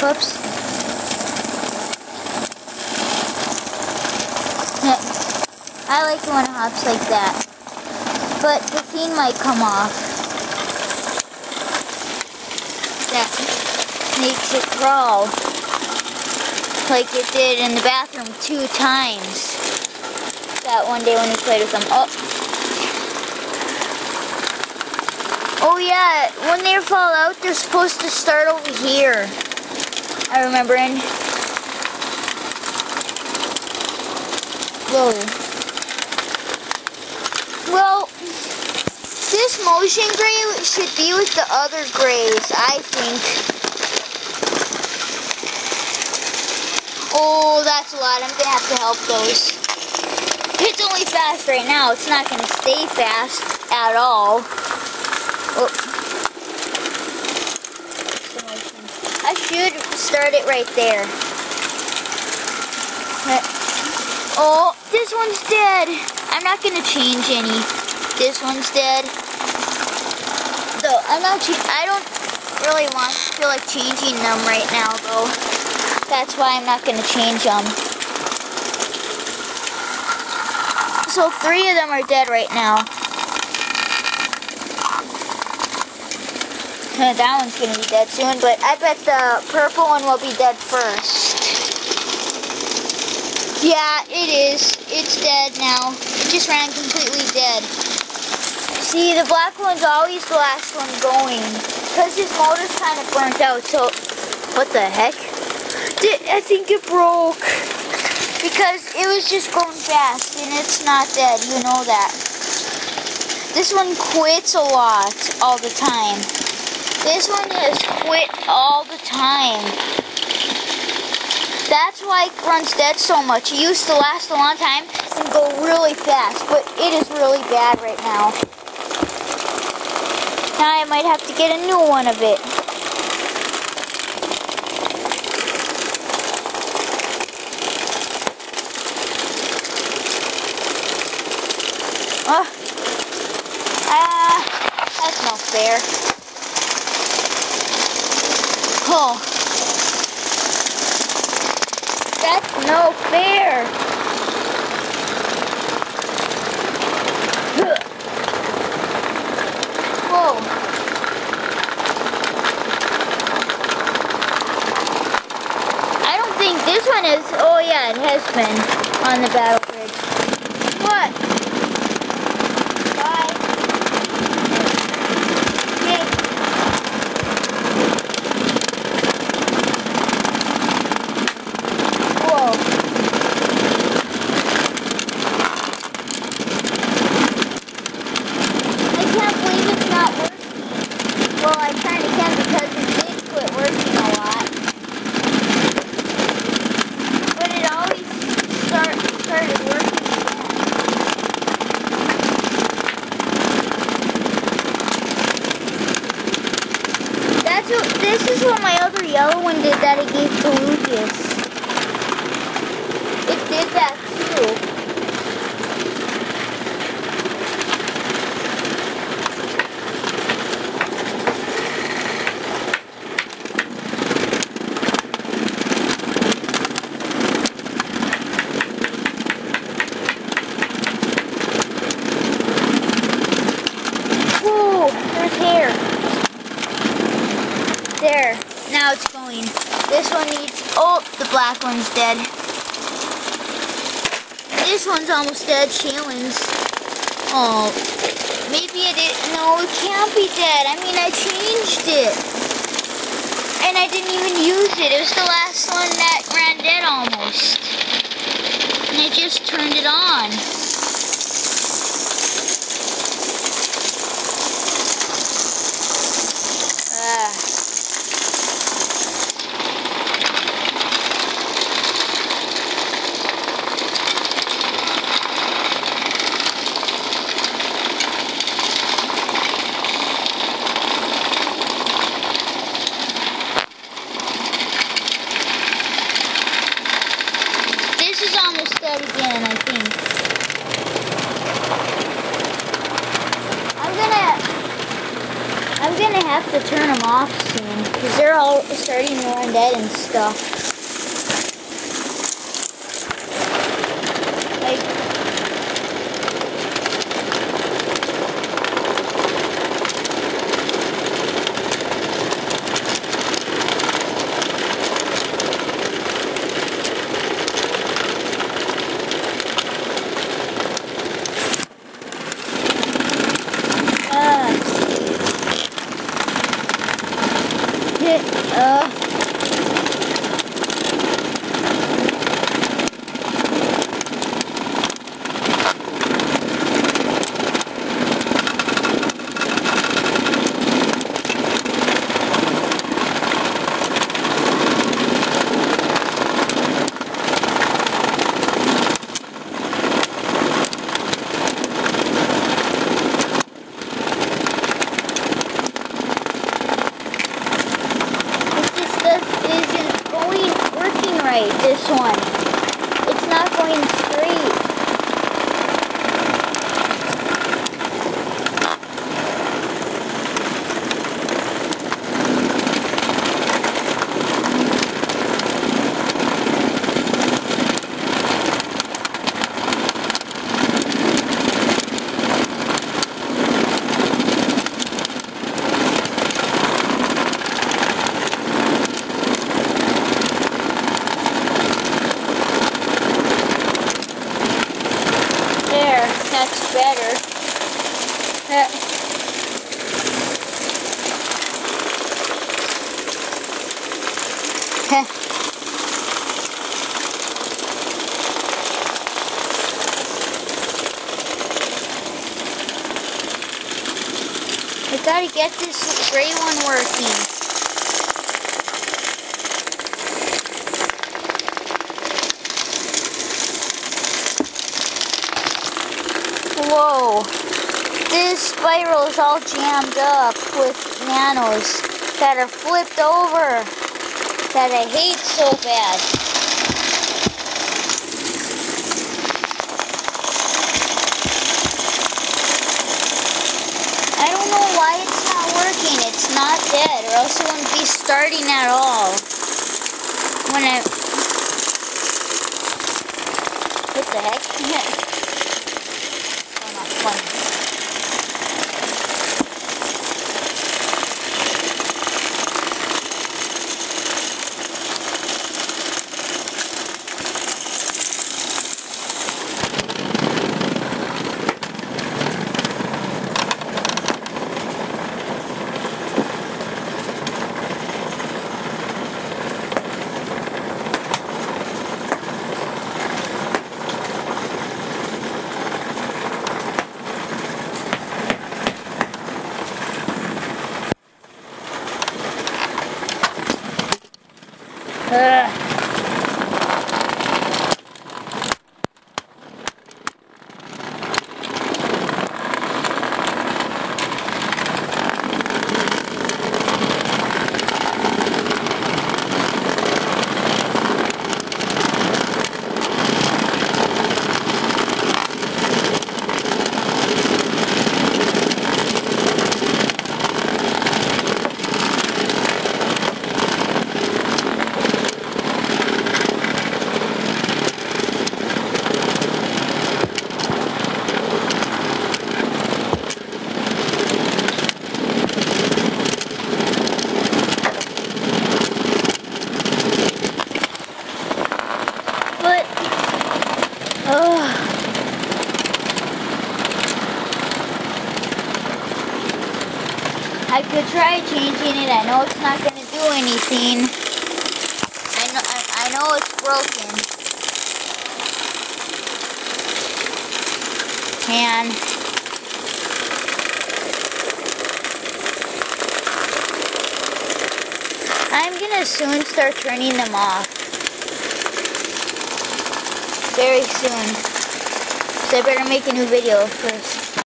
Whoops. I like it when it hops like that. But the scene might come off. That makes it crawl. Like it did in the bathroom 2 times. That one day when we played with them. Oh yeah, when they fall out, they're supposed to start over here. I remember in. Whoa. Well, this motion gray should be with the other grays, I think. Oh, that's a lot. I'm going to have to help those. It's only fast right now. It's not going to stay fast at all. Oh. I should start it right there. Oh, this one's dead. I'm not going to change any. This one's dead. Though, I don't really feel like changing them right now, though. That's why I'm not going to change them. So 3 of them are dead right now. That one's going to be dead soon, but I bet the purple one will be dead first. Yeah, it is. It's dead now. It just ran completely dead. See, the black one's always the last one going. Because his motor's kind of burnt out, so... What the heck? I think it broke. Because it was just going fast, and it's not dead. You know that. This one quits a lot, all the time. This one has quit all the time. That's why it runs dead so much. It used to last a long time and go really fast, but it is really bad right now. Now I might have to get a new one of it. That's no fair. Oh. That's no fair. Whoa. I don't think this one is. Oh yeah, it has been on the battle bridge. What? Bye. Okay. Well, I kind of can because it did quit working a lot. But it always started working again. This is what my other yellow one did that I gave to Lucas. It did that too. There, now it's going. This one needs, oh, the black one's dead. This one's almost dead, Shaylin's. Oh, maybe it is, no, it can't be dead. I mean, I changed it. And I didn't even use it. It was the last one that ran dead almost. And I just turned it on. Almost dead again, I think. I'm gonna have to turn them off soon. Because they're all starting to run dead and stuff. This one. It's not going straight. That's better. I gotta get this gray one working. Whoa, this spiral is all jammed up with nanos that are flipped over that I hate so bad. I don't know why it's not working. It's not dead, or else it wouldn't be starting at all. When I... What the heck? I could try changing it. I know it's not going to do anything. I know it's broken. And I'm going to soon start turning them off. Very soon. So I better make a new video first.